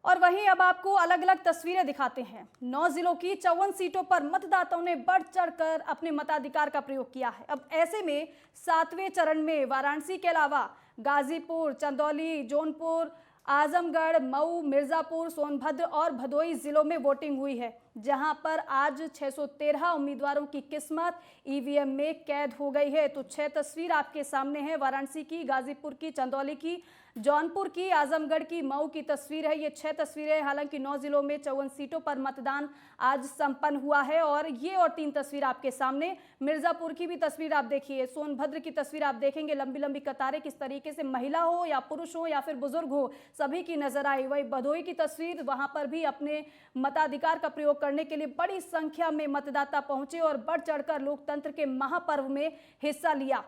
और वहीं अब आपको अलग अलग तस्वीरें दिखाते हैं। 9 जिलों की 54 सीटों पर मतदाताओं ने बढ़ चढ़कर अपने मताधिकार का प्रयोग किया है। अब ऐसे में 7वें चरण में वाराणसी के अलावा गाजीपुर, चंदौली, जौनपुर, आजमगढ़, मऊ, मिर्जापुर, सोनभद्र और भदोही जिलों में वोटिंग हुई है, जहां पर आज 613 उम्मीदवारों की किस्मत ईवीएम में कैद हो गई है। तो 6 तस्वीर आपके सामने है, वाराणसी की, गाजीपुर की, चंदौली की, जौनपुर की, आजमगढ़ की, मऊ की तस्वीर है। ये 6 तस्वीरें, हालांकि 9 जिलों में 54 सीटों पर मतदान आज संपन्न हुआ है। और ये और 3 तस्वीर आपके सामने, मिर्जापुर की भी तस्वीर आप देखिए, सोनभद्र की तस्वीर आप देखेंगे, लंबी लंबी कतारें किस तरीके से महिला हो या पुरुष हो या फिर बुजुर्ग हो, सभी की नजर आई। वही भदोही की तस्वीर, वहां पर भी अपने मताधिकार का प्रयोग करने के लिए बड़ी संख्या में मतदाता पहुंचे और बढ़ चढ़कर लोकतंत्र के महापर्व में हिस्सा लिया।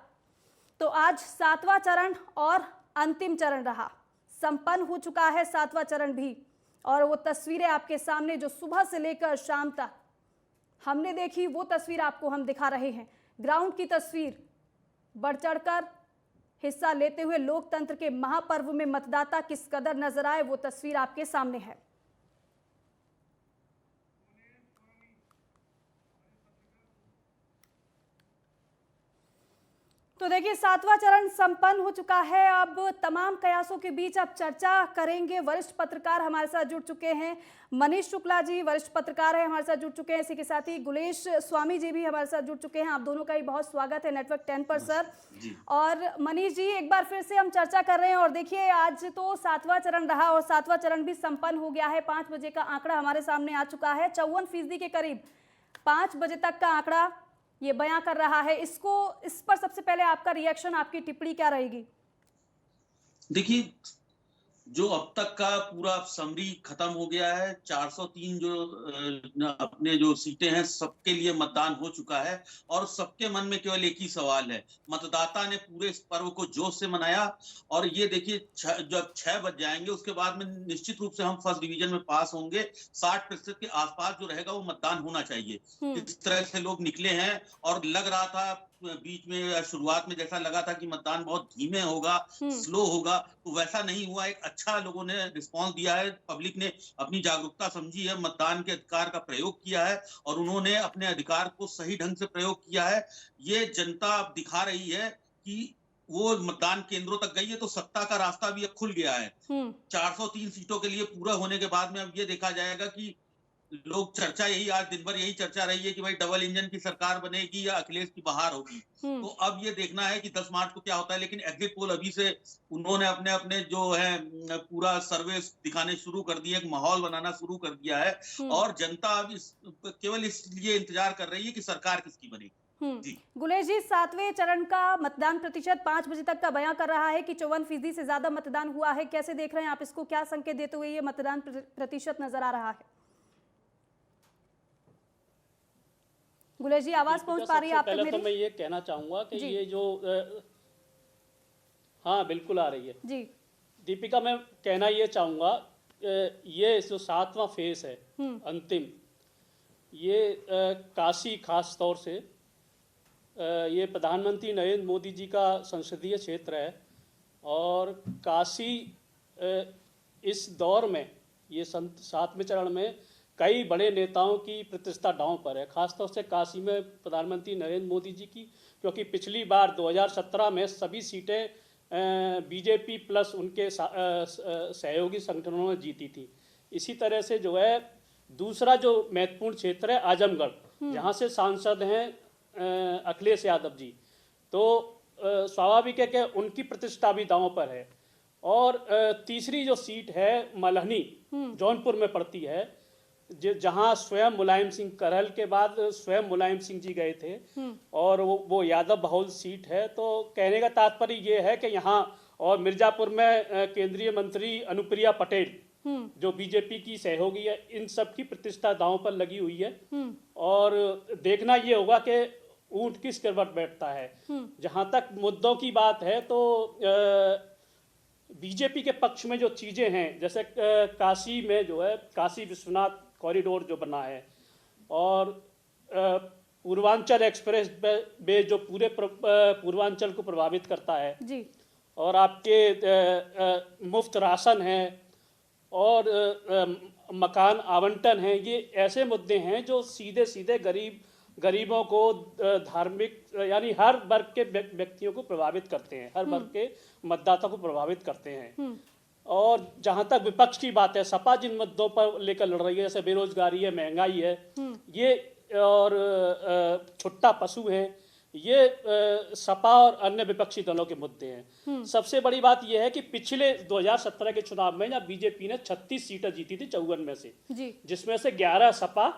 तो आज 7वां चरण और अंतिम चरण रहा, संपन्न हो चुका है 7वां चरण भी। और वो तस्वीरें आपके सामने जो सुबह से लेकर शाम तक हमने देखी, वो तस्वीर आपको हम दिखा रहे हैं। ग्राउंड की तस्वीर, बढ़ चढ़कर हिस्सा लेते हुए लोकतंत्र के महापर्व में मतदाता किस कदर नजर आए, वो तस्वीर आपके सामने है। तो देखिए, 7वां चरण संपन्न हो चुका है। अब तमाम कयासों के बीच अब चर्चा करेंगे। वरिष्ठ पत्रकार हमारे साथ जुड़ चुके हैं, मनीष शुक्ला जी वरिष्ठ पत्रकार है, हमारे साथ जुड़ चुके हैं। इसी के साथ ही गुलेश स्वामी जी भी हमारे साथ जुड़ चुके हैं। आप दोनों का ही बहुत स्वागत है नेटवर्क 10 पर सर। और मनीष जी, एक बार फिर से हम चर्चा कर रहे हैं। और देखिए, आज तो 7वां चरण रहा और 7वां चरण भी संपन्न हो गया है। 5 बजे का आंकड़ा हमारे सामने आ चुका है, 54% के करीब 5 बजे तक का आंकड़ा ये बयां कर रहा है। इस पर सबसे पहले आपका रिएक्शन, आपकी टिप्पणी क्या रहेगी? देखिए, जो अब तक का पूरा समरी खत्म हो गया है। 403 जो अपने जो सीटें हैं, सबके लिए मतदान हो चुका है और सबके मन में केवल एक ही सवाल है। मतदाता ने पूरे इस पर्व को जोश से मनाया और ये देखिए, जब 6 बज जाएंगे उसके बाद में निश्चित रूप से हम फर्स्ट डिवीजन में पास होंगे। 60% के आसपास जो रहेगा वो मतदान होना चाहिए। इस तरह से लोग निकले हैं और लग रहा था बीच में, शुरुआत में जैसा लगा था कि मतदान बहुत धीमे होगा, स्लो होगा, तो वैसा नहीं हुआ। एक अच्छा लोगों ने रिस्पांस दिया है, पब्लिक ने अपनी जागरूकता समझी है, मतदान के अधिकार का प्रयोग किया है और उन्होंने अपने अधिकार को सही ढंग से प्रयोग किया है। ये जनता अब दिखा रही है कि वो मतदान केंद्रों तक गई है, तो सत्ता का रास्ता भी अब खुल गया है। 403 सीटों के लिए पूरा होने के बाद में अब ये देखा जाएगा कि लोग, चर्चा यही, आज दिन भर यही चर्चा रही है कि भाई डबल इंजन की सरकार बनेगी या अखिलेश की बहार होगी। तो अब ये देखना है कि 10 मार्च को क्या होता है। लेकिन एग्जिट पोल अभी से उन्होंने अपने अपने जो है पूरा सर्वे दिखाने शुरू कर दिए, एक माहौल बनाना शुरू कर दिया है और जनता अब केवल इसलिए इंतजार कर रही है कि सरकार किसकी बनेगी। गुलेश जी, 7वें चरण का मतदान प्रतिशत 5 बजे तक का बयां कर रहा है कि 54% से ज्यादा मतदान हुआ है। कैसे देख रहे हैं आप इसको? क्या संकेत देते हुए ये मतदान प्रतिशत नजर आ रहा है? गुलेश जी, आवाज पहुंच पा रही है आप तक मेरी? तो मैं ये कहना चाहूंगा कि ये जो हाँ बिल्कुल आ रही है जी दीपिका। मैं कहना ये चाहूंगा, ये जो 7वां फेज है अंतिम, ये काशी खास तौर से ये प्रधानमंत्री नरेंद्र मोदी जी का संसदीय क्षेत्र है और काशी इस दौर में, ये 7वें चरण में कई बड़े नेताओं की प्रतिष्ठा दांव पर है। खासतौर से काशी में प्रधानमंत्री नरेंद्र मोदी जी की, क्योंकि पिछली बार 2017 में सभी सीटें बीजेपी प्लस उनके सहयोगी संगठनों ने जीती थी। इसी तरह से जो है दूसरा जो महत्वपूर्ण क्षेत्र है आजमगढ़, जहाँ से सांसद हैं अखिलेश यादव जी, तो स्वाभाविक है कि उनकी प्रतिष्ठा भी दांव पर है। और तीसरी जो सीट है मल्हनी, जौनपुर में पड़ती है, जहां स्वयं मुलायम सिंह करहल के बाद स्वयं मुलायम सिंह जी गए थे और वो यादव बहुल सीट है। तो कहने का तात्पर्य ये है कि यहाँ, और मिर्जापुर में केंद्रीय मंत्री अनुप्रिया पटेल जो बीजेपी की सहयोगी है, इन सब की प्रतिष्ठा दांव पर लगी हुई है। और देखना ये होगा कि ऊंट किस करवट बैठता है। जहां तक मुद्दों की बात है तो बीजेपी के पक्ष में जो चीजें हैं, जैसे काशी में जो है काशी विश्वनाथ कॉरिडोर जो बना है और पूर्वांचल एक्सप्रेस वे जो पूरे पूर्वांचल को प्रभावित करता है जी। और आपके मुफ्त राशन है और मकान आवंटन है, ये ऐसे मुद्दे हैं जो सीधे सीधे गरीबों को, धार्मिक यानी हर वर्ग के व्यक्तियों को प्रभावित करते हैं, हर वर्ग के मतदाता को प्रभावित करते हैं। और जहां तक विपक्ष की बात है, सपा जिन मुद्दों पर लेकर लड़ रही है, जैसे बेरोजगारी है, महंगाई है, ये और छुट्टा पशु है, ये सपा और अन्य विपक्षी दलों के मुद्दे हैं। सबसे बड़ी बात यह है कि पिछले 2017 के चुनाव में जब बीजेपी ने 36 सीटें जीती थी 54 में से, जिसमें से 11 सपा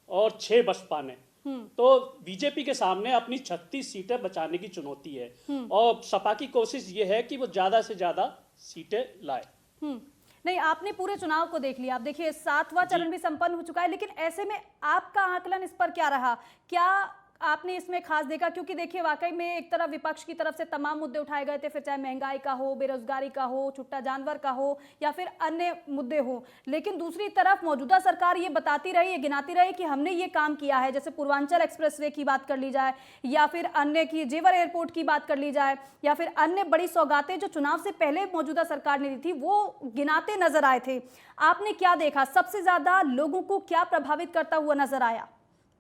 और 6 बसपा ने, तो बीजेपी के सामने अपनी 36 सीटें बचाने की चुनौती है और सपा की कोशिश ये है कि वो ज्यादा से ज्यादा सीटें लाए। नहीं, आपने पूरे चुनाव को देख लिया, आप देखिए 7वां चरण भी संपन्न हो चुका है, लेकिन ऐसे में आपका आकलन इस पर क्या रहा, क्या आपने इसमें खास देखा? क्योंकि देखिए वाकई में एक तरफ विपक्ष की तरफ से तमाम मुद्दे उठाए गए थे, फिर चाहे महंगाई का हो, बेरोजगारी का हो, छुट्टा जानवर का हो या फिर अन्य मुद्दे हो, लेकिन दूसरी तरफ मौजूदा सरकार ये बताती रही, ये गिनाती रही कि हमने ये काम किया है। जैसे पूर्वांचल एक्सप्रेसवे की बात कर ली जाए या फिर अन्य की जेवर एयरपोर्ट की बात कर ली जाए या फिर अन्य बड़ी सौगातें जो चुनाव से पहले मौजूदा सरकार ने दी थी, वो गिनाते नजर आए थे। आपने क्या देखा, सबसे ज्यादा लोगों को क्या प्रभावित करता हुआ नजर आया?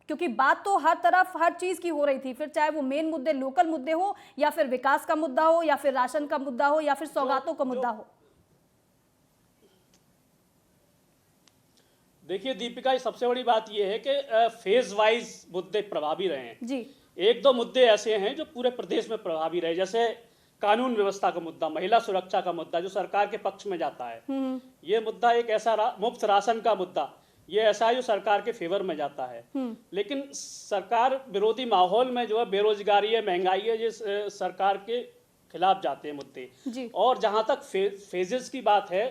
क्योंकि बात तो हर तरफ हर चीज की हो रही थी, फिर चाहे वो मेन मुद्दे लोकल मुद्दे हो या फिर विकास का मुद्दा हो या फिर राशन का मुद्दा हो या फिर सौगातों का मुद्दा हो। देखिए दीपिका, सबसे बड़ी बात यह है कि फेज वाइज मुद्दे प्रभावी रहे हैं जी। एक दो मुद्दे ऐसे हैं जो पूरे प्रदेश में प्रभावी रहे, जैसे कानून व्यवस्था का मुद्दा, महिला सुरक्षा का मुद्दा जो सरकार के पक्ष में जाता है, ये मुद्दा एक ऐसा मुफ्त राशन का मुद्दा, ये ऐसा है जो सरकार के फेवर में जाता है। लेकिन सरकार विरोधी माहौल में जो है बेरोजगारी है, महंगाई है, ये सरकार के खिलाफ जाते हैं मुद्दे। और जहां तक फेजेस की बात है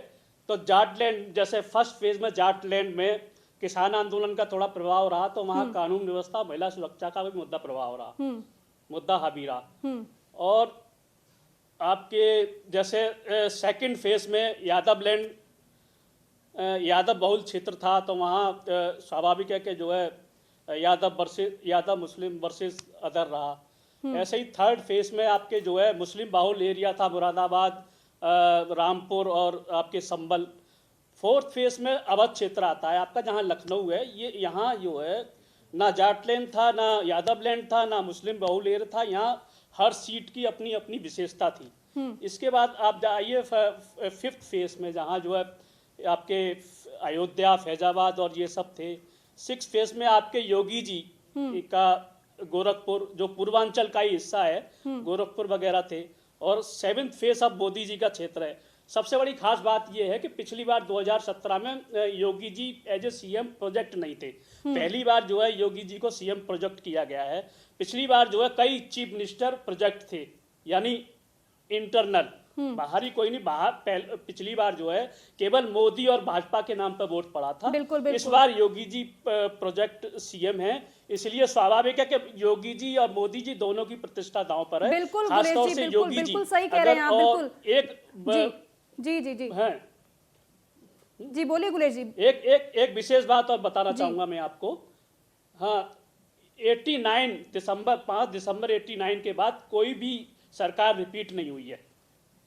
तो जाटलैंड, जैसे फर्स्ट फेज में जाटलैंड में किसान आंदोलन का थोड़ा प्रभाव रहा, तो वहां कानून व्यवस्था, महिला सुरक्षा का भी मुद्दा प्रभाव रहा, मुद्दा हावी रहा। और आपके जैसे सेकंड फेज में यादव बहुल क्षेत्र था, तो वहाँ स्वाभाविक है कि जो है यादव मुस्लिम वर्सेस अदर रहा। ऐसे ही थर्ड फेज में आपके जो है मुस्लिम बाहुल एरिया था, मुरादाबाद, रामपुर और आपके संभल। फोर्थ फेज में अवध क्षेत्र आता है आपका, जहाँ लखनऊ है, ये यहाँ जो है ना जाटलैंड था, ना यादव लैंड था, ना मुस्लिम बाहुल एरिया था, यहाँ हर सीट की अपनी अपनी विशेषता थी। इसके बाद आप जाइए फिफ्थ फेज में, जहाँ जो है आपके अयोध्या, फैजाबाद और ये सब थे। सिक्स फेज में आपके योगी जी का गोरखपुर, जो पूर्वांचल का ही हिस्सा है, गोरखपुर वगैरह थे। और सेवेंथ फेज अब मोदी जी का क्षेत्र है। सबसे बड़ी खास बात यह है कि पिछली बार 2017 में Yogi ji as a CM project नहीं थे, पहली बार जो है योगी जी को सीएम प्रोजेक्ट किया गया है। पिछली बार जो है कई चीफ मिनिस्टर प्रोजेक्ट थे, यानी इंटरनल, बाहरी कोई नहीं। पिछली बार जो है केवल मोदी और भाजपा के नाम पर वोट पड़ा था। बिल्कुल। इस बार योगी जी प्रोजेक्ट सीएम है, इसलिए स्वाभाविक है कि योगी जी और मोदी जी दोनों की प्रतिष्ठा दांव पर है। खासतौर से योगी जी बिल्कुल सही कह रहे हैं आप। बिल्कुल जी हैं जी, बोलिए गुलेश जी। एक विशेष बात और बताना चाहूंगा मैं आपको। हाँ, 5 दिसंबर 89 के बाद कोई भी सरकार रिपीट नहीं हुई है।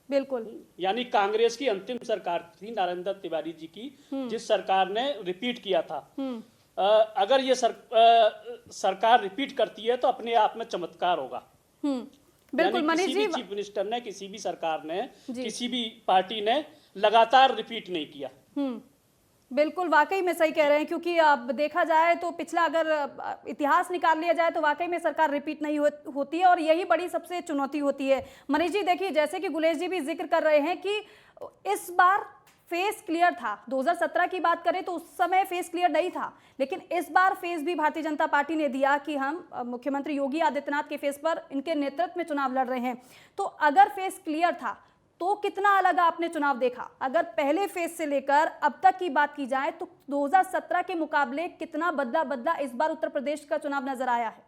बिल्कुल, यानी कांग्रेस की अंतिम सरकार थी नरेंद्र तिवारी जी की, जिस सरकार ने रिपीट किया था। अगर ये सरकार रिपीट करती है तो अपने आप में चमत्कार होगा। बिल्कुल मनीष जी, किसी भी चीफ मिनिस्टर ने, किसी भी सरकार ने, किसी भी पार्टी ने लगातार रिपीट नहीं किया। बिल्कुल, वाकई में सही कह रहे हैं, क्योंकि अब देखा जाए तो पिछला अगर इतिहास निकाल लिया जाए तो वाकई में सरकार रिपीट नहीं होती है, और यही बड़ी सबसे चुनौती होती है। मनीष जी देखिए, जैसे कि गुलेश जी भी जिक्र कर रहे हैं कि इस बार फेस क्लियर था। 2017 की बात करें तो उस समय फेस क्लियर नहीं था, लेकिन इस बार फेस भी भारतीय जनता पार्टी ने दिया कि हम मुख्यमंत्री योगी आदित्यनाथ के फेस पर, इनके नेतृत्व में चुनाव लड़ रहे हैं। तो अगर फेस क्लियर था तो कितना अलग आपने चुनाव देखा? अगर पहले फेज से लेकर अब तक की बात की जाए तो 2017 के मुकाबले कितना बदला इस बार उत्तर प्रदेश का चुनाव नजर आया है?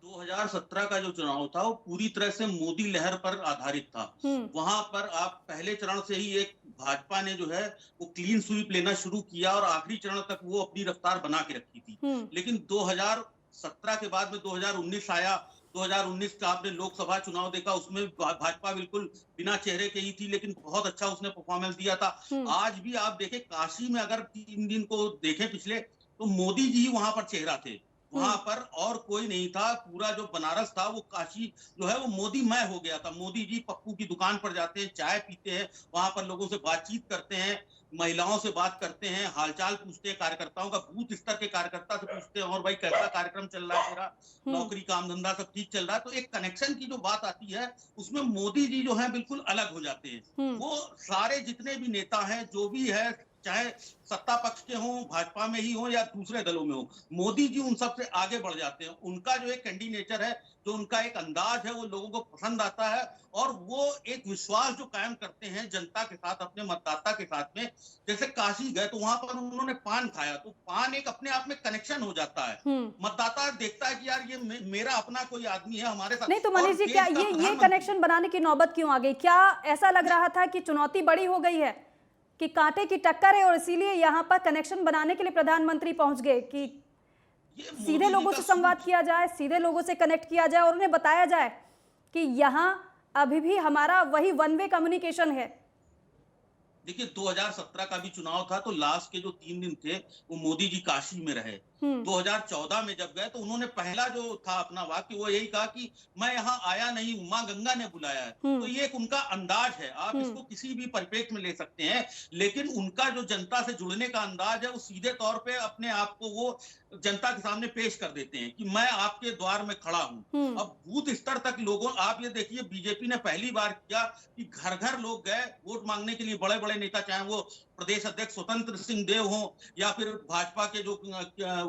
2017 का जो चुनाव था वो पूरी तरह से मोदी लहर पर आधारित था। वहां पर आप पहले चरण से ही एक भाजपा ने जो है वो क्लीन स्वीप लेना शुरू किया और आखिरी चरण तक वो अपनी रफ्तार बना के रखी थी। लेकिन 2017 के बाद में 2019 आया 2019 का आपने लोकसभा चुनाव देखा, उसमें भाजपा बिल्कुल बिना चेहरे के ही थी, लेकिन बहुत अच्छा उसने परफॉर्मेंस दिया था। आज भी आप देखें, काशी में अगर 3 दिन को देखें पिछले, तो मोदी जी वहां पर चेहरा थे, वहां पर और कोई नहीं था। पूरा जो बनारस था वो काशी जो है वो मोदीमय हो गया था। मोदी जी पप्पू की दुकान पर जाते हैं, चाय पीते हैं, वहां पर लोगों से बातचीत करते हैं, महिलाओं से बात करते हैं, हालचाल पूछते हैं, कार्यकर्ताओं का बूथ स्तर के कार्यकर्ता से पूछते हैं, और भाई कैसा कार्यक्रम चल रहा है तेरा, नौकरी काम धंधा सब ठीक चल रहा है। तो एक कनेक्शन की जो बात आती है, उसमें मोदी जी जो है बिल्कुल अलग हो जाते हैं। वो सारे जितने भी नेता हैं, जो भी है, चाहे सत्ता पक्ष के हों, भाजपा में ही हों या दूसरे दलों में हो, मोदी जी उन सबसे आगे बढ़ जाते हैं। उनका जो एक कैंडिडेटर है, जो उनका एक अंदाज है, वो लोगों को पसंद आता है, और वो एक विश्वास जो कायम करते हैं जनता के साथ, अपने मतदाता के साथ में। जैसे काशी गए तो वहां पर उन्होंने पान खाया, तो पान एक अपने आप में कनेक्शन हो जाता है। मतदाता देखता है कि यार ये मेरा अपना कोई आदमी है हमारे साथ। नहीं तो मनीष जी, क्या ये कनेक्शन बनाने की नौबत क्यों आ गई? क्या ऐसा लग रहा था कि चुनौती बड़ी हो गई है, कि कांटे की टक्कर है, और इसीलिए यहाँ पर कनेक्शन बनाने के लिए प्रधानमंत्री पहुंच गए कि सीधे लोगों से संवाद किया जाए, सीधे लोगों से कनेक्ट किया जाए, और उन्हें बताया जाए कि यहाँ अभी भी हमारा वही वन वे कम्युनिकेशन है? देखिए, 2017 का भी चुनाव था, तो लास्ट के जो 3 दिन थे वो मोदी जी काशी में रहे। 2014 में जब गए तो उन्होंने पहला जो था अपना वाक्य, वो यही कहा कि मैं यहाँ आया नहीं हूं, मां गंगा ने बुलाया है। तो ये एक उनका अंदाज है, आप इसको किसी भी परिप्रेक्ष्य में ले सकते हैं, लेकिन उनका जो जनता से जुड़ने का अंदाज है, वो सीधे तौर पे अपने आप को वो जनता के सामने पेश कर देते हैं कि मैं आपके द्वार में खड़ा हूं। अब बूथ स्तर तक लोगों, आप ये देखिए, बीजेपी ने पहली बार किया कि घर घर लोग गए वोट मांगने के लिए। बड़े बड़े नेता, चाहे वो प्रदेश अध्यक्ष स्वतंत्र सिंह देव हो, या फिर भाजपा के जो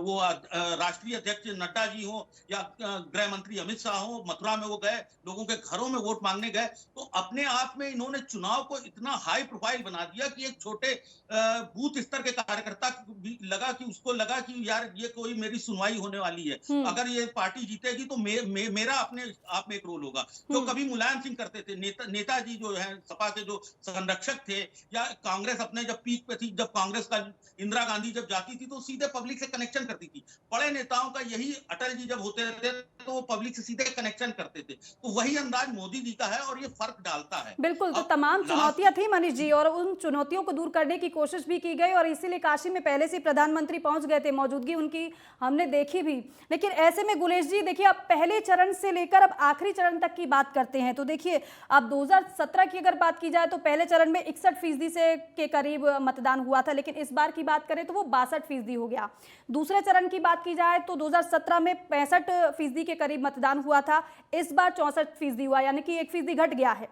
वो राष्ट्रीय अध्यक्ष नड्डा जी हो, या गृह मंत्री अमित शाह हो, मथुरा में वो गए, लोगों के घरों में वोट मांगने गए। तो अपने आप में इन्होंने चुनाव को इतना हाई प्रोफाइल बना दिया कि एक छोटे बूथ स्तर के कार्यकर्ता भी उसको लगा कि यार ये कोई मेरी सुनवाई होने वाली है, अगर ये पार्टी जीतेगी तो मेरा अपने आप में एक रोल होगा। जो कभी मुलायम सिंह करते थे, नेताजी जो है सपा के जो संरक्षक थे, या कांग्रेस अपने जब पीक पे थी, जब कांग्रेस का इंदिरा गांधी जब जाती थी तो सीधे पब्लिक से कनेक्शन करती थी। बड़े नेताओं का यही, अटल जी जब होते थे तो वो पब्लिक से सीधे कनेक्शन करते थे। तो वही अंदाज मोदी जी का है, और ये फर्क डालता है। बिल्कुल, तो तमाम चुनौतियां थी मनीष जी, और उन चुनौतियों को दूर करने की कोशिश भी की गई, और इसीलिए काशी में पहले से प्रधानमंत्री पहुंच गए थे, मौजूदगी उनकी हमने देखी भी। लेकिन ऐसे में गुलेश जी देखिए, अब पहले चरण से लेकर अब आखिरी चरण तक की बात करते हैं, तो देखिए अब 2017 की अगर बात की जाए तो पहले चरण में 61% से के करीब मतदान हुआ था, लेकिन इस बार की बात करें तो वो 62% हो गया। दूसरे चरण की बात की जाए तो 2017 में 65% के करीब मतदान हुआ था, इस बार 64% हुआ, यानी कि 1% घट गया है।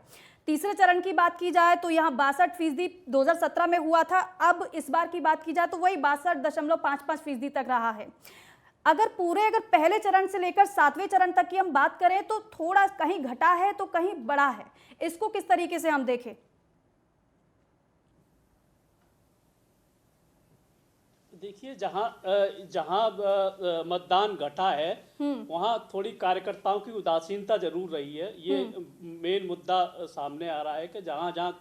तीसरे चरण की बात की जाए तो यहाँ 62% 2017 में हुआ था, अब इस बार की बात की जाए तो वही 62.55% तक रहा है। अगर पहले चरण से लेकर 7वें चरण तक की हम बात करें तो थोड़ा कहीं घटा है तो कहीं बढ़ा है, इसको किस तरीके से हम देखें? देखिए, जहां मतदान घटा है वहां थोड़ी कार्यकर्ताओं की उदासीनता जरूर रही है। ये मेन मुद्दा सामने आ रहा है कि जहां जहां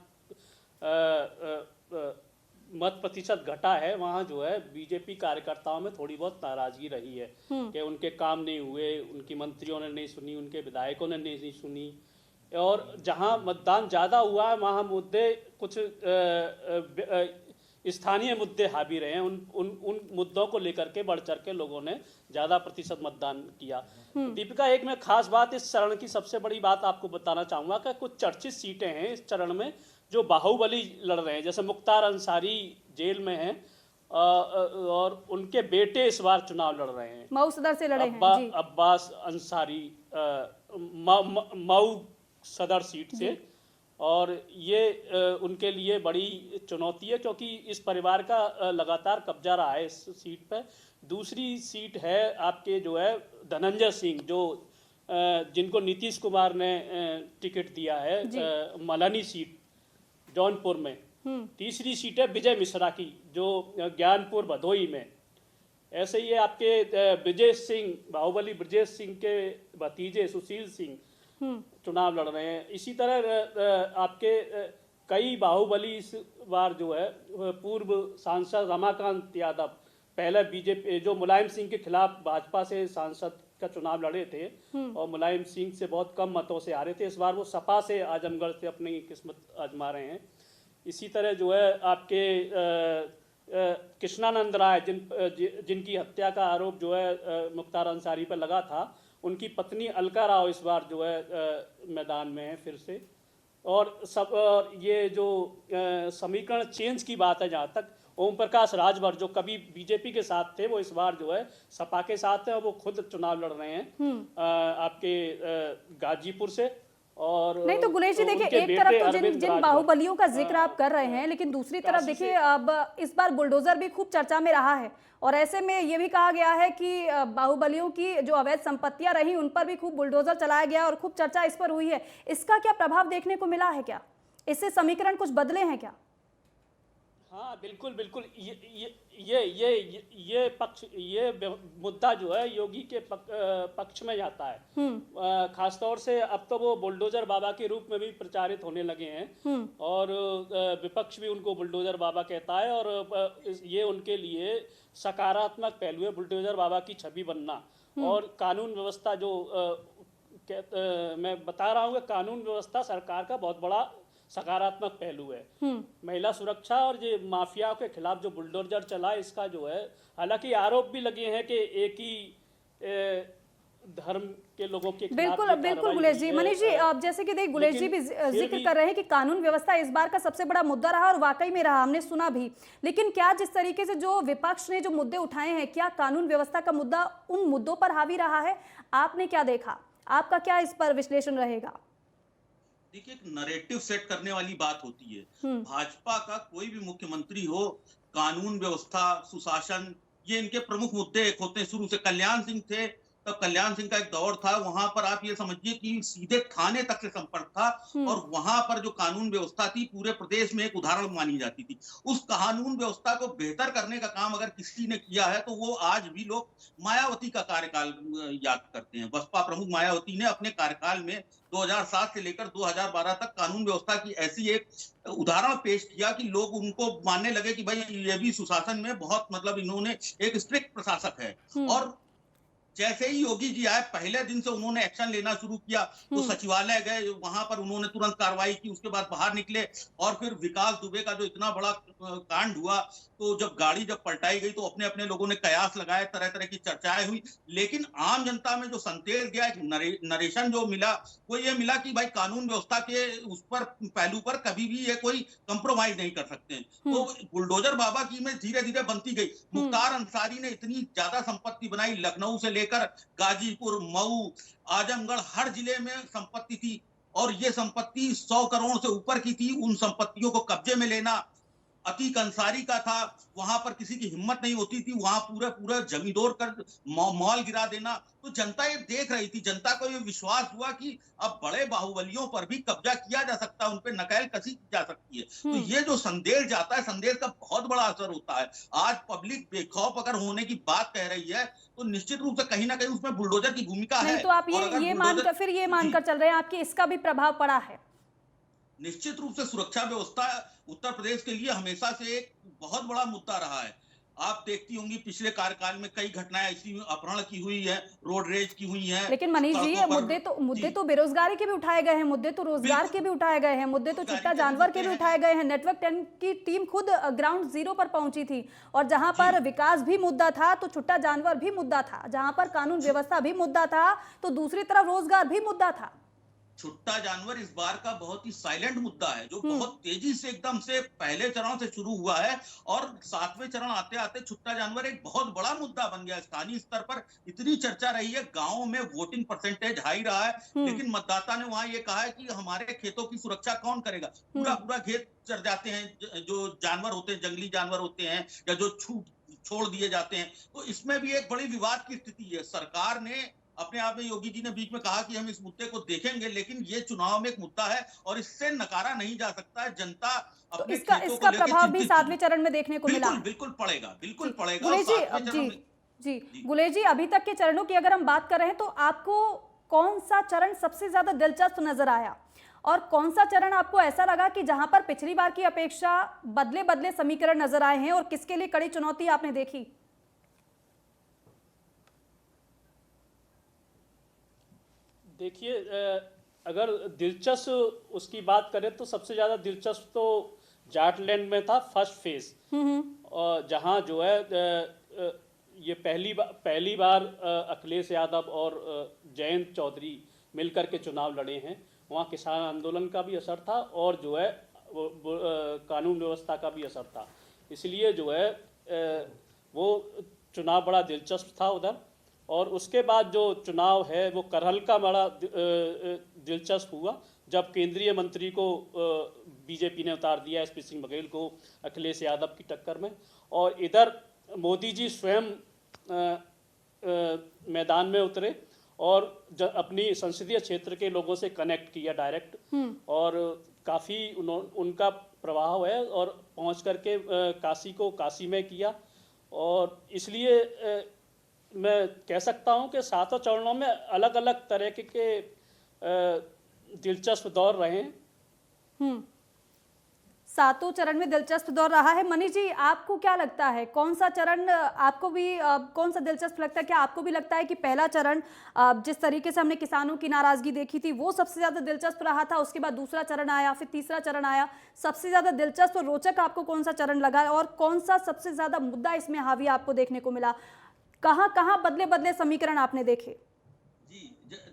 मत प्रतिशत घटा है वहां जो है बीजेपी कार्यकर्ताओं में थोड़ी बहुत नाराजगी रही है कि उनके काम नहीं हुए, उनकी मंत्रियों ने नहीं सुनी, उनके विधायकों ने नहीं सुनी। और जहां मतदान ज़्यादा हुआ है वहां मुद्दे कुछ स्थानीय मुद्दे हावी रहे हैं, उन मुद्दों को लेकर के बढ़ चढ़ के लोगों ने ज़्यादा प्रतिशत मतदान किया। दीपिका, एक मैं खास बात इस चरण की सबसे बड़ी बात आपको बताना चाहूँगा कि कुछ चर्चित सीटें हैं इस चरण में जो बाहुबली लड़ रहे हैं। जैसे मुख्तार अंसारी जेल में हैं और उनके बेटे इस बार चुनाव लड़ रहे हैं, मऊ सदर से लड़े हैं अब्बास अंसारी, मऊ सदर सीट से। और ये उनके लिए बड़ी चुनौती है क्योंकि इस परिवार का लगातार कब्जा रहा है इस सीट पर। दूसरी सीट है आपके जो है धनंजय सिंह, जो जिनको नीतीश कुमार ने टिकट दिया है, मलानी सीट जौनपुर में। तीसरी सीट है विजय मिश्रा की, जो ज्ञानपुर भदोई में। ऐसे ही आपके ब्रजेश सिंह, बाहुबली ब्रजेश सिंह के भतीजे सुशील सिंह चुनाव लड़ रहे हैं। इसी तरह आपके कई बाहुबली इस बार जो है पूर्व सांसद रमाकांत यादव पहले बीजेपी जो मुलायम सिंह के खिलाफ भाजपा से सांसद का चुनाव लड़े थे और मुलायम सिंह से बहुत कम मतों से हारे थे, इस बार वो सपा से आजमगढ़ से अपनी किस्मत आजमा रहे हैं। इसी तरह जो है आपके कृष्णानंद राय जिनकी हत्या का आरोप जो है मुख्तार अंसारी पर लगा था, उनकी पत्नी अलका राव इस बार जो है मैदान में है फिर से। और ये जो समीकरण चेंज की बात है, जहाँ तक ओम प्रकाश राजभर जो कभी बीजेपी के साथ थे, वो इस बार जो है सपा के साथ है और वो खुद चुनाव लड़ रहे हैं आपके गाजीपुर से। और नहीं तो गुलेश जी देखिए, एक तरफ तो जिन बाहुबलियों का जिक्र आप कर रहे हैं, लेकिन दूसरी तरफ देखिए अब इस बार बुलडोजर भी खूब चर्चा में रहा है और ऐसे में ये भी कहा गया है कि बाहुबलियों की जो अवैध संपत्तियां रही उन पर भी खूब बुलडोजर चलाया गया और खूब चर्चा इस पर हुई है। इसका क्या प्रभाव देखने को मिला है? क्या इससे समीकरण कुछ बदले हैं क्या? हाँ बिल्कुल बिल्कुल, ये मुद्दा जो है योगी के पक्ष में जाता है। खासतौर से अब तो वो बुलडोजर बाबा के रूप में भी प्रचारित होने लगे हैं और विपक्ष भी उनको बुलडोजर बाबा कहता है और ये उनके लिए सकारात्मक पहलू है, बुलडोजर बाबा की छवि बनना। और कानून व्यवस्था जो मैं बता रहा हूँ कि कानून व्यवस्था सरकार का बहुत बड़ा सकारात्मक पहलू है। महिला सुरक्षा और ये माफिया के खिलाफ जो बुलडोजर चला, इसका जो है हालांकि आरोप भी लगे हैं कि एक ही धर्म के लोगों के खिलाफ। बिल्कुल गुलेश जी, मनीष जी आप जैसे कि देख गुलेश जी भी जिक्र कर रहे हैं कि कानून व्यवस्था इस बार का सबसे बड़ा मुद्दा रहा और वाकई में रहा, हमने सुना भी। लेकिन क्या जिस तरीके से जो विपक्ष ने जो मुद्दे उठाए हैं, क्या कानून व्यवस्था का मुद्दा उन मुद्दों पर हावी रहा है? आपने क्या देखा? आपका क्या इस पर विश्लेषण रहेगा? देखिए, एक नैरेटिव सेट करने वाली बात होती है। भाजपा का कोई भी मुख्यमंत्री हो, कानून व्यवस्था, सुशासन, ये इनके प्रमुख मुद्दे एक होते हैं। शुरू से कल्याण सिंह थे, तब कल्याण सिंह का एक दौर था, वहां पर आप ये समझिए कि सीधे थाने तक से संपर्क था और वहां पर जो कानून व्यवस्था थी पूरे प्रदेश में एक उदाहरण मानी जाती थी। उस कानून व्यवस्था को बेहतर करने का काम अगर किसी ने किया है तो वो आज भी लोग मायावती का कार्यकाल याद करते हैं। बसपा प्रमुख मायावती ने अपने कार्यकाल में 2007 से लेकर 2012 तक कानून व्यवस्था की ऐसी एक उदाहरण पेश किया कि लोग उनको मानने लगे कि भाई ये भी सुशासन में बहुत मतलब इन्होंने एक स्ट्रिक्ट प्रशासक है। और जैसे ही योगी जी आए, पहले दिन से उन्होंने एक्शन लेना शुरू किया। तो सचिवालय गए, वहां पर उन्होंने तुरंत कार्रवाई की, उसके बाद बाहर निकले और फिर विकास दुबे का जो इतना बड़ा कांड हुआ, तो जब गाड़ी जब पलटाई गई तो अपने अपने लोगों ने कयास लगाए, तरह तरह की चर्चाएं हुई। लेकिन आम जनता में जो संदेश गया, एक नरेशन जो मिला, वो ये मिला कि भाई कानून व्यवस्था के उस पर पहलू पर कभी भी ये कोई कंप्रोमाइज नहीं कर सकते। तो बुलडोजर बाबा की इमेज धीरे धीरे बनती गई। मुख्तार अंसारी ने इतनी ज्यादा संपत्ति बनाई, लखनऊ से लेकर गाजीपुर, मऊ, आजमगढ़, हर जिले में संपत्ति थी और ये संपत्ति 100 करोड़ से ऊपर की थी। उन संपत्तियों को कब्जे में लेना अतीक अंसारी का था, वहां पर किसी की हिम्मत नहीं होती थी, वहां पूरा जमींदोर कर मॉल गिरा देना। तो जनता ये देख रही थी, जनता को ये विश्वास हुआ कि अब बड़े बाहुबलियों पर भी कब्जा किया जा सकता है, उन पर नकेल कसी जा सकती है। तो ये जो संदेश जाता है, संदेश का बहुत बड़ा असर होता है। आज पब्लिक बेखौफ अगर होने की बात कह रही है तो निश्चित रूप से कहीं ना कहीं उसमें बुलडोजर की भूमिका है। तो आप ये मानकर चल रहे हैं आपकी इसका भी प्रभाव पड़ा है? निश्चित रूप से सुरक्षा व्यवस्था उत्तर प्रदेश के लिए हमेशा से एक बहुत बड़ा मुद्दा रहा है। आप देखती होंगी पिछले कार्यकाल में कई घटनाएं ऐसी अपहरण की हुई है, रोड रेज की हुई है। लेकिन मनीष जी ये मुद्दे तो बेरोजगारी के भी उठाए गए हैं, मुद्दे तो रोजगार के भी उठाए गए हैं, मुद्दे तो छुट्टा जानवर के भी उठाए गए हैं। नेटवर्क 10 की टीम खुद ग्राउंड जीरो पर पहुंची थी और जहां पर विकास भी मुद्दा था तो छुट्टा जानवर भी मुद्दा था, जहां पर कानून व्यवस्था भी मुद्दा था तो दूसरी तरफ रोजगार भी मुद्दा था। छुट्टा जानवर इस बार का बहुत ही साइलेंट मुद्दा है, जो बहुत तेजी से एकदम से पहले चरण से शुरू हुआ है और 7वें चरण आते आते छुट्टा जानवर एक बहुत बड़ा मुद्दा बन गया। स्थानीय स्तर पर इतनी चर्चा रही है, गांवों में वोटिंग परसेंटेज हाई रहा है, लेकिन मतदाता ने वहां ये कहा है कि हमारे खेतों की सुरक्षा कौन करेगा। पूरा खेत चर जाते हैं, जो जानवर होते हैं, जंगली जानवर होते हैं या जो छोड़ दिए जाते हैं। तो इसमें भी एक बड़ी विवाद की स्थिति है। सरकार ने अपने आप में, योगी जी ने बीच में कहा कि हम इस मुद्दे को देखेंगे, लेकिन ये चुनाव में एक मुद्दा है और इससे नकारा नहीं जा सकता है। जनता अपने इसका प्रभाव भी 7वें चरण में देखने को मिला। बिल्कुल पड़ेगा। गुलेश जी अभी तक के चरणों की अगर हम बात कर रहे हैं तो आपको कौन सा चरण सबसे ज्यादा दिलचस्प नजर आया और कौन सा चरण आपको ऐसा लगा कि जहां पर पिछली बार की अपेक्षा बदले समीकरण नजर आए हैं और किसके लिए कड़ी चुनौती आपने देखी? देखिए, अगर दिलचस्प उसकी बात करें तो सबसे ज़्यादा दिलचस्प तो जाटलैंड में था फर्स्ट फेज, और जहाँ जो है ये पहली बार अखिलेश यादव और जयंत चौधरी मिलकर के चुनाव लड़े हैं। वहाँ किसान आंदोलन का भी असर था और जो है कानून व्यवस्था का भी असर था, इसलिए जो है वो चुनाव बड़ा दिलचस्प था उधर। और उसके बाद जो चुनाव है वो करहल का बड़ा दिलचस्प हुआ, जब केंद्रीय मंत्री को बीजेपी ने उतार दिया, एसपी सिंह बघेल को अखिलेश यादव की टक्कर में। और इधर मोदी जी स्वयं मैदान में उतरे और अपनी संसदीय क्षेत्र के लोगों से कनेक्ट किया डायरेक्ट, और काफ़ी उनका प्रभाव है, और पहुंच करके काशी को काशी में किया। और इसलिए मैं कह सकता हूं कि सातों चरणों में अलग अलग तरह के दिलचस्प दौर रहे हैं। सातों चरण में दिलचस्प दौर रहा है। मनीष जी, आपको क्या लगता है, कौन सा चरण आपको भी कौन सा दिलचस्प लगता है? क्या आपको भी लगता है कि पहला चरण जिस तरीके से हमने किसानों की नाराजगी देखी थी वो सबसे ज्यादा दिलचस्प रहा था, उसके बाद दूसरा चरण आया, फिर तीसरा चरण आया, सबसे ज्यादा दिलचस्प और रोचक आपको कौन सा चरण लगा, और कौन सा सबसे ज्यादा मुद्दा इसमें हावी आपको देखने को मिला? कहाँ कहाँ बदले बदले समीकरण आपने देखे? जी,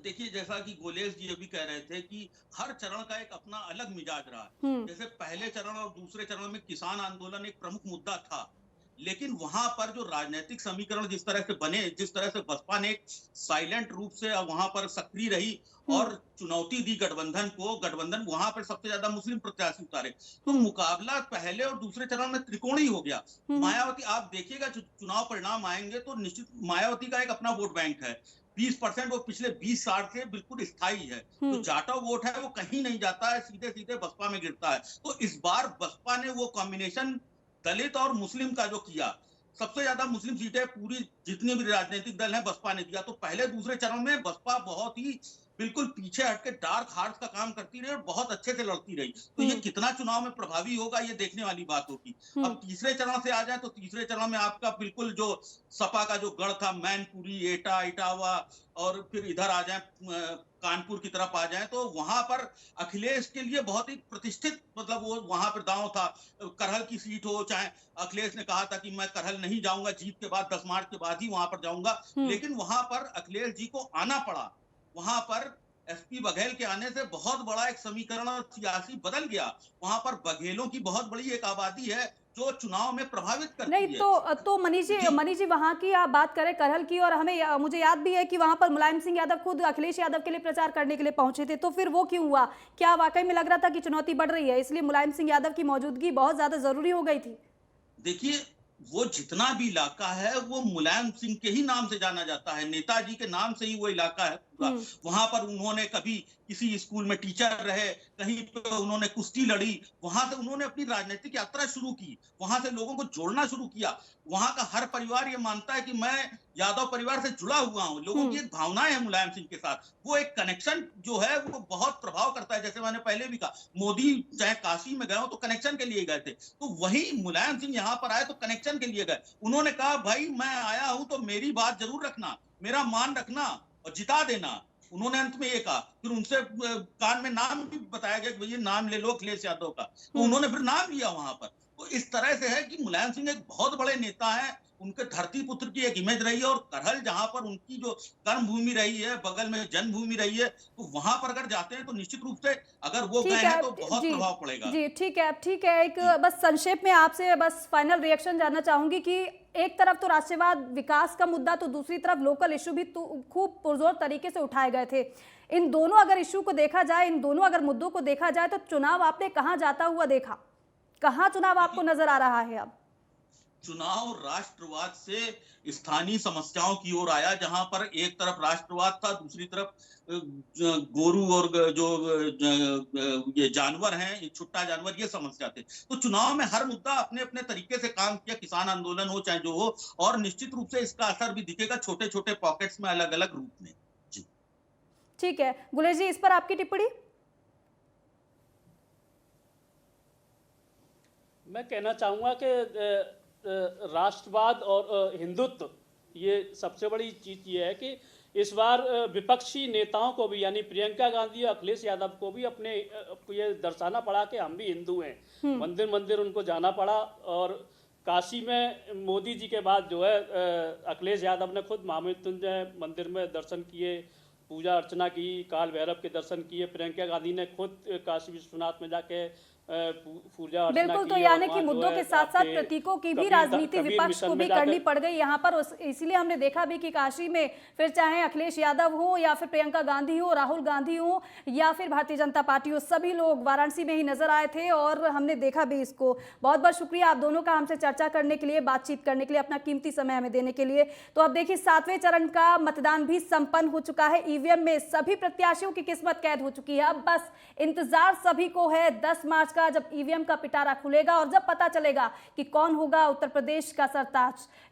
देखिए, जैसा कि गोलेश जी अभी कह रहे थे कि हर चरण का एक अपना अलग मिजाज रहा है। जैसे पहले चरण और दूसरे चरण में किसान आंदोलन एक प्रमुख मुद्दा था, लेकिन वहां पर जो राजनीतिक समीकरण जिस तरह से बने, जिस तरह से बसपा ने साइलेंट रूप से वहां पर सक्रिय रही और चुनौती दी गठबंधन को, गठबंधन वहां पर सबसे ज्यादा मुस्लिम प्रत्याशी उतारे, तो मुकाबला पहले और दूसरे चरण में त्रिकोणीय हो गया। मायावती, आप देखिएगा चुनाव परिणाम आएंगे तो निश्चित मायावती का एक अपना वोट बैंक है, 20% वो पिछले 20 साल से बिल्कुल स्थायी है। तो जाटव वोट है वो कहीं नहीं जाता है, सीधे सीधे बसपा में गिरता है। तो इस बार बसपा ने वो कॉम्बिनेशन दलित और मुस्लिम का जो किया, सबसे ज्यादा मुस्लिम सीटें पूरी जितने भी राजनीतिक दल हैं बसपा ने दिया। तो पहले दूसरे चरण में बसपा बहुत ही बिल्कुल पीछे हटके डार्क हार्स का काम करती रही और बहुत अच्छे से लड़ती रही। तो ये कितना चुनाव में प्रभावी होगा ये देखने वाली बात होगी। अब तीसरे चरण से आ जाए तो तीसरे चरण में आपका बिल्कुल जो सपा का जो गढ़ था, मैनपुरी, एटा, इटावा, और फिर इधर आ जाए कानपुर की तरफ आ जाए, तो वहां पर अखिलेश के लिए बहुत ही प्रतिष्ठित, मतलब वो वहां पर दांव था। करहल की सीट हो, चाहे अखिलेश ने कहा था कि मैं करहल नहीं जाऊंगा, जीत के बाद 10 मार्च के बाद ही वहां पर जाऊंगा, लेकिन वहां पर अखिलेश जी को आना पड़ा। वहां पर एसपी बघेल के आने से बहुत बड़ा एक समीकरण और सियासी बदल गया। वहां पर बघेलों की बहुत बड़ी एक आबादी है जो चुनाव में प्रभावित करती नहीं है। तो मनीष जी वहां की आप बात करें करहल की, और मुझे याद भी है कि वहां पर मुलायम सिंह यादव खुद अखिलेश यादव के लिए प्रचार करने के लिए पहुंचे थे, तो फिर वो क्यों हुआ? क्या वाकई में लग रहा था कि चुनौती बढ़ रही है, इसलिए मुलायम सिंह यादव की मौजूदगी बहुत ज्यादा जरूरी हो गई थी? देखिए, वो जितना भी इलाका है वो मुलायम सिंह के ही नाम से जाना जाता है, नेताजी के नाम से ही वो इलाका है पूरा। वहां पर उन्होंने कभी किसी स्कूल में टीचर रहे, कहीं पे उन्होंने कुश्ती लड़ी, वहां से उन्होंने अपनी राजनीतिक यात्रा शुरू की, वहां से लोगों को जोड़ना शुरू किया। वहां का हर परिवार ये मानता है कि मैं यादव परिवार से जुड़ा हुआ हूं। लोगों की एक भावनाएं है मुलायम सिंह के साथ, वो एक कनेक्शन जो है वो बहुत प्रभाव करता है। जैसे मैंने पहले भी कहा, मोदी चाहे काशी में गए हो तो कनेक्शन के लिए गए थे, तो वही मुलायम सिंह यहाँ पर आए तो कनेक्शन के लिए गए। उन्होंने कहा भाई मैं आया हूं तो मेरी बात जरूर रखना, मेरा मान रखना और जिता देना। उन्होंने अंत में ये कहा। फिर उनसे कान में नाम भी बताया गया कि भैया नाम ले लो अखिलेश यादव का, तो उन्होंने फिर नाम लिया वहां पर। तो इस तरह से है कि मुलायम सिंह एक बहुत बड़े नेता है, उनके धरती पुत्र की एक इमेज रही है, और करहल जहां पर उनकी जो कर्म भूमि रही है, बगल में जन्मभूमि रही है, तो वहां पर अगर जाते हैं तो निश्चित रूप से अगर वो गए हैं तो बहुत प्रभाव पड़ेगा। जी ठीक है। एक बस संक्षेप में आपसे बस फाइनल रिएक्शन जानना चाहूंगी कि एक तरफ तो राष्ट्रवाद विकास का मुद्दा, तो दूसरी तरफ लोकल इशू भी तो खूब पुरजोर तरीके से उठाए गए थे। इन दोनों अगर इशू को देखा जाए, इन दोनों अगर मुद्दों को देखा जाए, तो चुनाव आपने कहां जाता हुआ देखा? कहां चुनाव आपको नजर आ रहा है अब? चुनाव राष्ट्रवाद से स्थानीय समस्याओं की ओर आया, जहां पर एक तरफ राष्ट्रवाद था, दूसरी तरफ गोरू और जो ये जानवर हैं, ये छुट्टा जानवर, ये समस्या थे। तो चुनाव में हर मुद्दा अपने अपने तरीके से काम किया, किसान आंदोलन हो चाहे जो हो, और निश्चित रूप से इसका असर भी दिखेगा छोटे छोटे पॉकेट्स में, अलग अलग रूप में। जी ठीक है, गुलेश जी इस पर आपकी टिप्पणी? मैं कहना चाहूँगा कि राष्ट्रवाद और हिंदुत्व, ये सबसे बड़ी चीज़ ये है कि इस बार विपक्षी नेताओं को भी, यानी प्रियंका गांधी और अखिलेश यादव को भी अपने ये दर्शाना पड़ा कि हम भी हिंदू हैं। मंदिर मंदिर उनको जाना पड़ा, और काशी में मोदी जी के बाद जो है अखिलेश यादव ने खुद महामृत्युंजय मंदिर में दर्शन किए, पूजा अर्चना की, काल भैरव के दर्शन किए। प्रियंका गांधी ने खुद काशी विश्वनाथ में जाके पूजा अर्चना बिल्कुल, की। तो यानी कि मुद्दों के साथ साथ प्रतीकों की भी राजनीति विपक्ष को भी करनी पड़ गई यहाँ पर। इसीलिए हमने देखा भी कि काशी में फिर चाहे अखिलेश यादव हो या फिर प्रियंका गांधी हो, राहुल गांधी हो या फिर भारतीय जनता पार्टी हो, सभी लोग वाराणसी में ही नजर आए थे और हमने देखा भी इसको। बहुत बहुत शुक्रिया आप दोनों का हमसे चर्चा करने के लिए, बातचीत करने के लिए, अपना कीमती समय हमें देने के लिए। तो अब देखिए 7वें चरण का मतदान भी संपन्न हो चुका है। ईवीएम में सभी प्रत्याशियों की किस्मत कैद हो चुकी है। अब बस इंतजार सभी को है 10 मार्च का, जब ईवीएम का पिटारा खुलेगा और जब पता चलेगा कि कौन होगा उत्तर प्रदेश का सरताज।